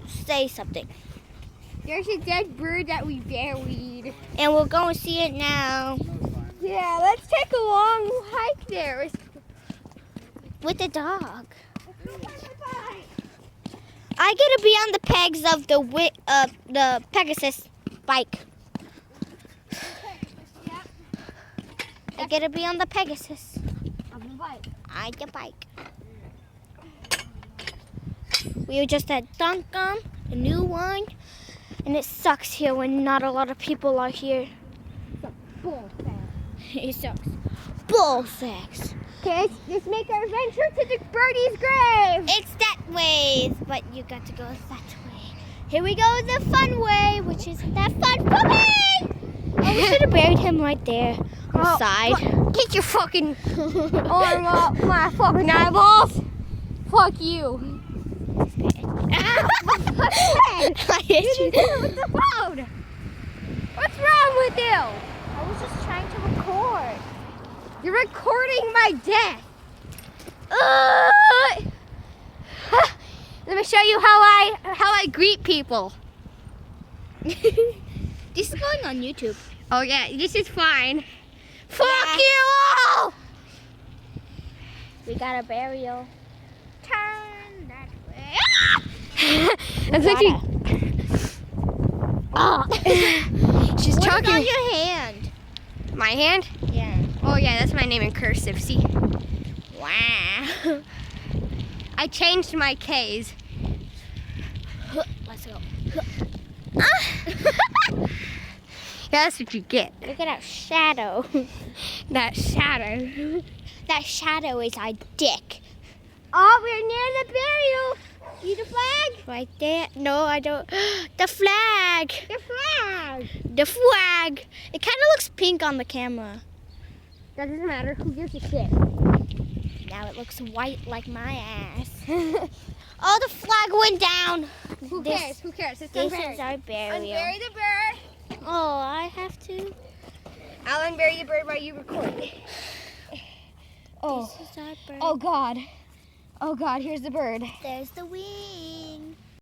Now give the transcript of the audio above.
say something. There's a dead bird that we buried. And we'll go and see it now. Yeah, let's take a long hike there. With the dog. I get to be on the pegs of the Pegasus bike. I get to be on the Pegasus. On the bike. On the bike. We were just at Duncan, the new one, and it sucks here when not a lot of people are here. Bull It sucks. Bull sacks. Okay, let's make our venture to the birdie's grave. It's that way, but you got to go that way. Here we go, the fun way, which isn't that fun for me. Oh, we should have buried him right there on the side. Get your fucking arm off my fucking eyeballs. Fuck you. I hit you. With the phone. What's wrong with you? I was just trying to record. You're recording my death. Let me show you how I greet people. This is going on YouTube. Oh yeah, this is fine. Fuck Yeah. you all! We got a burial. Turn that way. That's like you. Oh. She's What talking. about your hand? My hand? Yeah. Oh yeah, that's my name in cursive. See, Wow. I changed my K's. Let's go. Yeah, that's what you get. Look at that shadow. That shadow. That shadow is our dick. Oh, we're near the burial. See the flag? Right there. No, I don't. The flag. The flag. The flag. It kind of looks pink on the camera. That doesn't matter. Who gives a shit? Now it looks white like my ass. Oh, the flag went down. Who This- cares? Who cares? It's This unburied. is our burial. Unbury the bird. Oh, I have to. I'll unbury the bird while you record. Oh. This is our bird. Oh God. Oh God, here's the bird. There's the wing.